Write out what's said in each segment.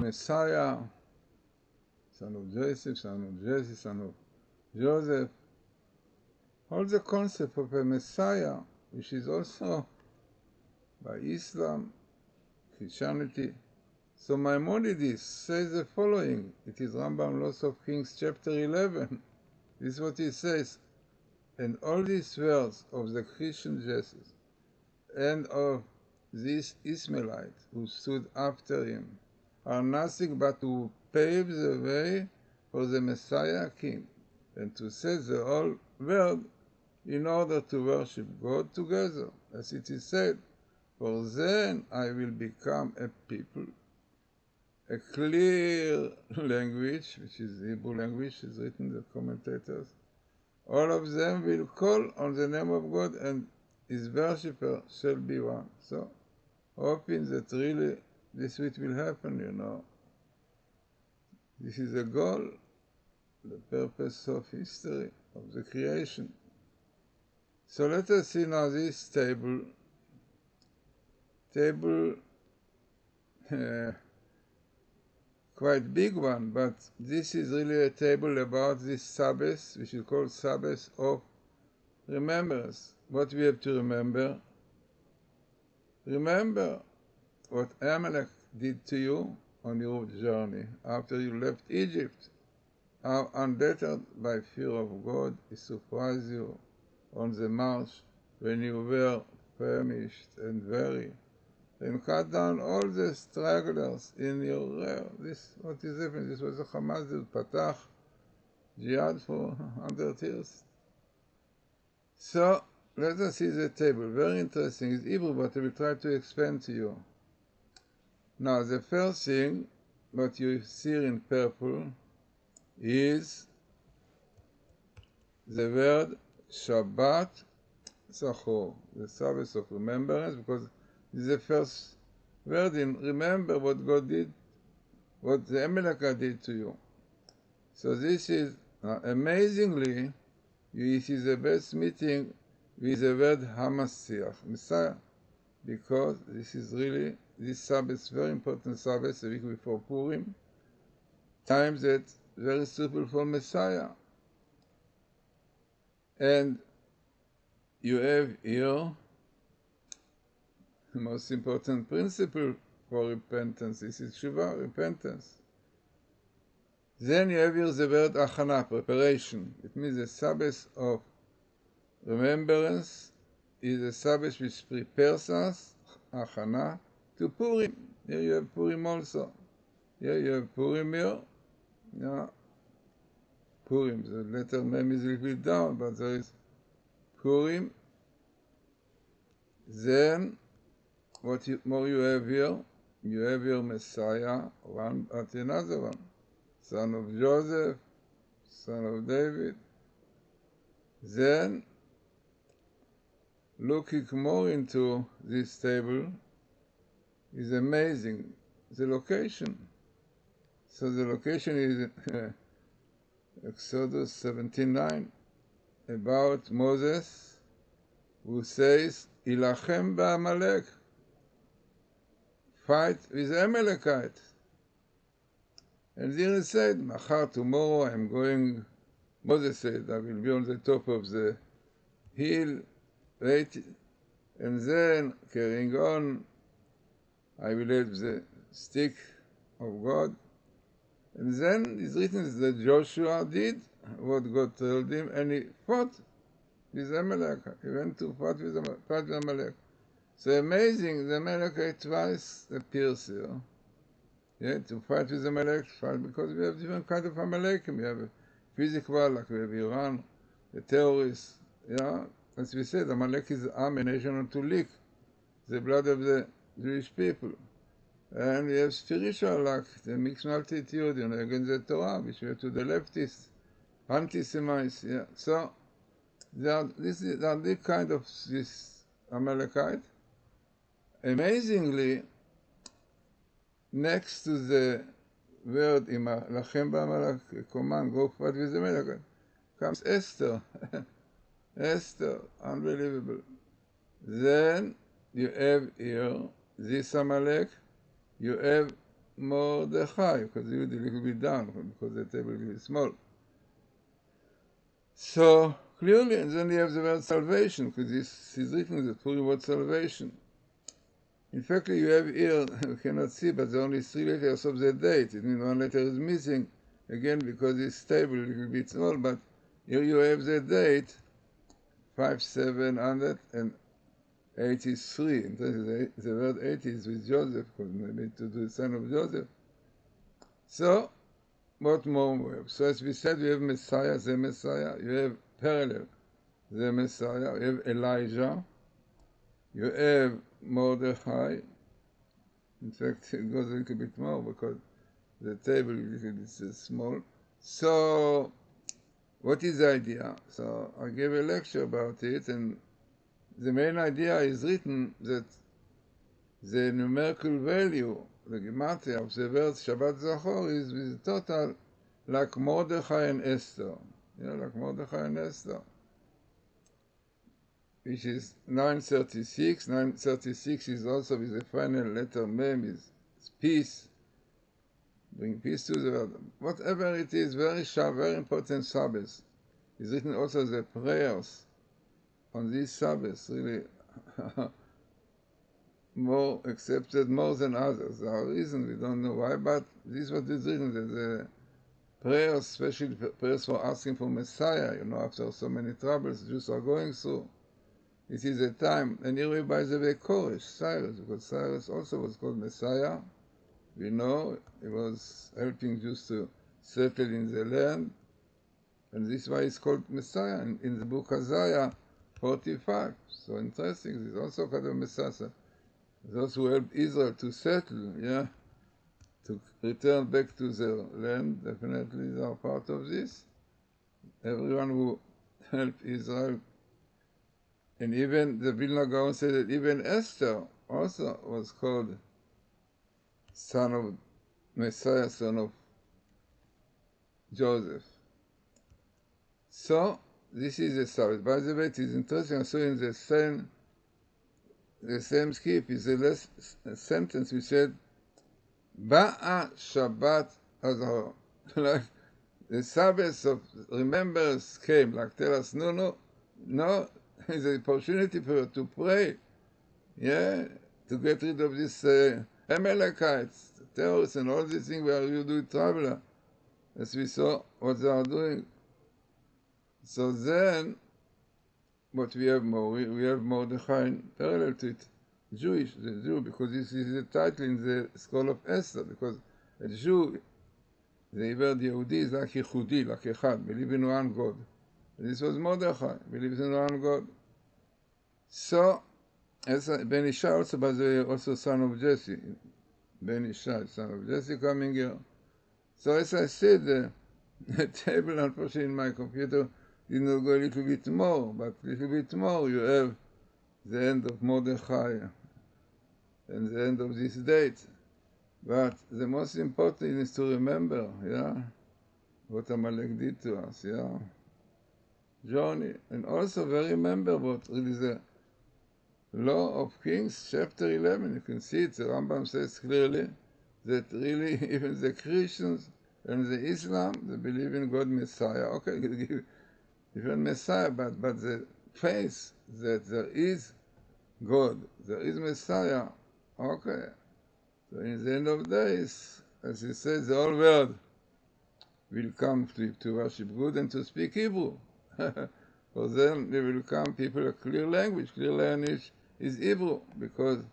Messiah, son of Joseph, son of Jesse, son of Joseph. All the concept of a Messiah, which is also by Islam, Christianity. So Maimonides says the following. It is Rambam Laws of Kings chapter 11. This is what he says. And all these words of the Christian Jesus and of this Ishmaelite who stood after him are nothing but to pave the way for the Messiah King and to set the whole world in order to worship God together, as it is said, for then I will become a people. A clear language, which is Hebrew language, is written in the commentators. All of them will call on the name of God and his worshipper shall be one. So, hoping that really this will happen, you know. This is the goal, the purpose of history, of the creation. So let us see now this table, quite big one, but this is really a table about this Sabbath, which is called Sabbath of Remembrance. What we have to remember? Remember what Amalek did to you on your journey after you left Egypt. How undeterred by fear of God, he surprised you on the march when you were famished and weary, and cut down all the stragglers in your rear. This, what is happening? This was a Hamas that Patach jihad for 100 years. So, let us see the table. Very interesting. It's Hebrew, but I will try to explain to you. Now, the first thing, what you see in purple, is the word Shabbat Zachor, the Sabbath of Remembrance, because it's the first word in remember what God did, what the Amalekite did to you. So this is, amazingly, it is the best meeting with the word Hamasiach, Messiah, because this is really, this Sabbath, very important Sabbath, a week before Purim, time that very suitable for Messiah. And you have here the most important principle for repentance. This is Shuvah, repentance. Then you have here the word Achana, preparation. It means the Sabbath of Remembrance is a Sabbath which prepares us, Achana, to Purim. Here you have Purim also. Here you have Purim here. Yeah. Purim, the letter Mem is a little bit down, but there is Purim. Then, what more you have here? You have your Messiah, one at another one. Son of Joseph, son of David. Then, looking more into this table is amazing. The location. So the location is Exodus 17:9, about Moses, who says, Ilachem ba'Amalek, fight with Amalekite. And there it said, Machar, tomorrow I'm going, Moses said, I will be on the top of the hill, wait, and then carrying on, I will have the stick of God. And then it's written that Joshua did what God told him, and he fought with Amalek. He went to fight with Amalek. So amazing, the Amalekite twice appears here. Yeah, to fight with Amalek, because we have different kind of Amalekim. We have a physical, like we have Iran, the terrorists. Yeah, as we said, Amalek is a nation to lick the blood of the Jewish people. And we have spiritual, like the mixed multitude, against the Torah, which we have to the leftists, anti-Semites. Yeah. So, there are this kind of this Amalekite. Amazingly, next to the word Lachem ba'Amalek, command, go fight with the Amalekite, comes Esther. Esther, unbelievable. Then you have here this Amalek. You have Mordechai, because you a little bit down, because the table is really small. So clearly, and then you have the word salvation, because this is written the Purim word salvation. In fact, you have here, you cannot see, but there are only 3 letters of the date. It means 1 letter is missing, again, because it's table a little bit small, but here you have the date, 5783. And the word 80 is with Joseph, because maybe to do the son of Joseph. So, what more we have? So as we said, we have Messiah, the Messiah. You have parallel, the Messiah. You have Elijah. You have Mordechai. In fact, it goes a little bit more because the table is a little bit small. So, what is the idea? So, I gave a lecture about it, and the main idea is written that the numerical value, the gematria of the word Shabbat Zachor is with total like Mordechai and Esther. Like Mordechai and Esther, which is 936. 936 is also with the final letter Mem, is peace. Bring peace to the world. Whatever it is, very sharp, very important Sabbath. Is written also the prayers on this Sabbath, really more accepted more than others. There are reasons, we don't know why, but this is what is written, that the prayers, especially prayers for asking for Messiah, after so many troubles Jews are going through. It is a time, and here we, by the way, Koresh, Cyrus, because Cyrus also was called Messiah. We know he was helping Jews to settle in the land, and this is why it's called Messiah in the book Isaiah 45. So interesting, this is also called a Messiah. Those who helped Israel to settle, to return back to their land, definitely they are part of this. Everyone who helped Israel, and even the Vilna Gaon said that even Esther also was called son of Messiah, son of Joseph. So, this is the Sabbath. By the way, it is interesting, I saw in the same skip is the last sentence we said, Ba'a Shabbat Azhar. Like the Sabbath of remembrance came, like tell us, no, it's an opportunity for you to pray, to get rid of this Amalekites, terrorists, and all these things where you do traveler, as we saw what they are doing. So then, what we have more, we have Mordechai parallel to it, the Jew, because this is the title in the Scroll of Esther, because a Jew, the word Yehudi is like Yehudi, like Echad, believe in one God. And this was Mordechai, believes in one God. So, Ben Isha also, by the way, also son of Jesse. Ben Isha, son of Jesse, coming here. So as I said, the table, unfortunately, in my computer did not go a little bit more, but a little bit more you have the end of Mordechai and the end of this date. But the most important is to remember, what Amalek did to us, Journey. And also remember what really the Law of Kings, chapter 11, you can see it, the Rambam says clearly that really even the Christians and the Islam, they believe in God Messiah. Okay, even Messiah, but the faith that there is God, there is Messiah. Okay. So in the end of days, as he says, the whole world will come to worship God and to speak Hebrew. For them, they will come people of clear language. Clear language is Hebrew, because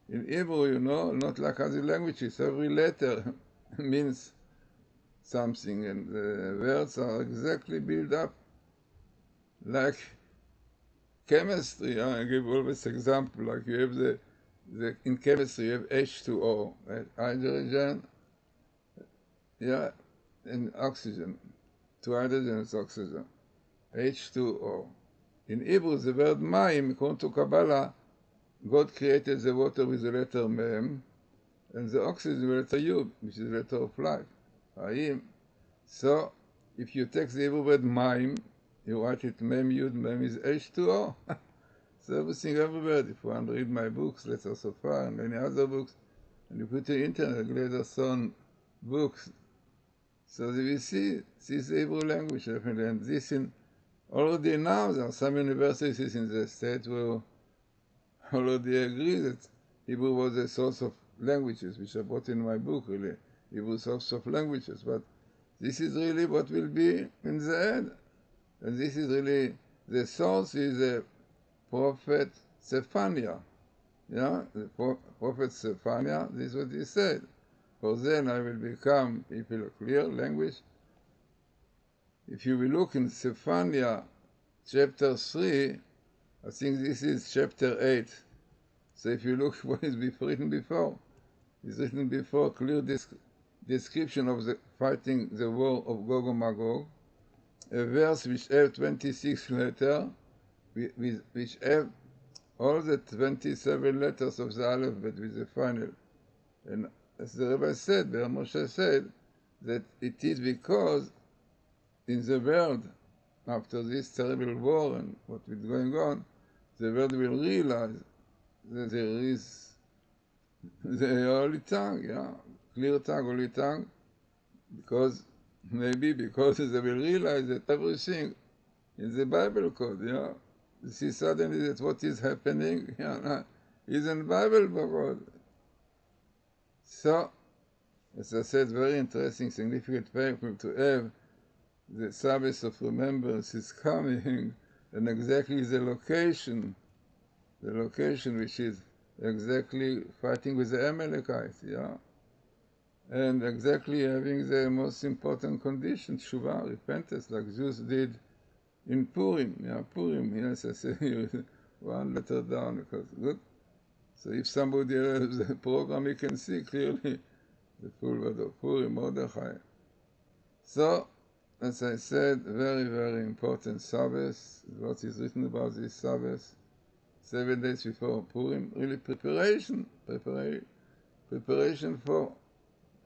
in Hebrew, not like other languages, every letter means something, and the words are exactly built up like chemistry. I give always example, like you have in chemistry you have H2O, right? Hydrogen, and oxygen. 2 hydrogens, oxygen. H2O. In Hebrew, the word Mayim, according to Kabbalah, God created the water with the letter Mem, and the oxygen with the letter Yud, which is the letter of life. Hayim. So, if you take the Hebrew word Mayim, you write it Mem Yud, Mem is H2O. So everything, every word. If you want to read my books, Letters of Fire, and many other books, and you put the internet, Glazerson books, so we see this Hebrew language definitely, and this in already now there are some universities in the state who already agree that Hebrew was a source of languages, which I brought in my book, really, Hebrew source of languages, but this is really what will be in the end, and this is really, the source is the prophet Zephaniah, yeah, the prophet Zephaniah, this is what he said, for then I will become people of clear language. If you will look in Zephaniah chapter 3, I think this is chapter 8. So if you look what is written before, it's written before clear description of the fighting the war of Gog and Magog, a verse which have 26 letters, which have all the 27 letters of the alphabet with the final. And as the Rabbi said, Ber Moshe said, that it is because in the world, after this terrible war and what is going on, the world will realize that there is the holy tongue, yeah, clear tongue, holy tongue, because maybe because they will realize that everything in the Bible code, yeah, you see suddenly that what is happening, yeah, is in Bible code. So, as I said, very interesting, significant paper to have the Sabbath of Remembrance is coming, and exactly the location which is exactly fighting with the Amalekites, yeah, and exactly having the most important condition, Shuvah, repentance, like Jews did in Purim, yeah, Purim, yes, I say here, one letter down, because good. So if somebody has the program, he can see clearly the full word of Purim, Mordechai. So, as I said, very, very important Sabbath. What is written about this Sabbath? 7 days before Purim, really preparation for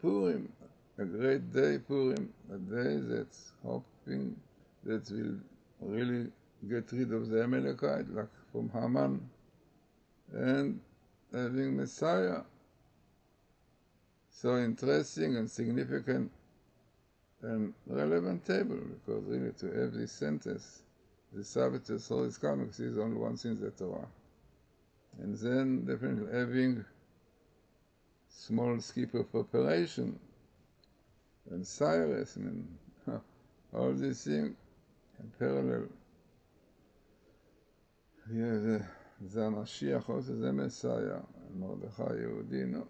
Purim, a great day Purim, a day that's hoping that will really get rid of the Amalekite, like from Haman, and having Messiah. So interesting and significant and relevant table, because really to have this sentence, the Sabbath of soul is coming, because it's only one thing in the Torah. And then definitely having small skip of preparation and Cyrus and all these things in parallel. Yeah, the Mashiach also the Messiah, and Mordechai Yehudi, no?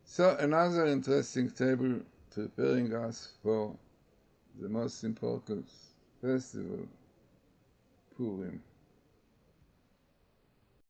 So another interesting table preparing us for the most important festival, Purim.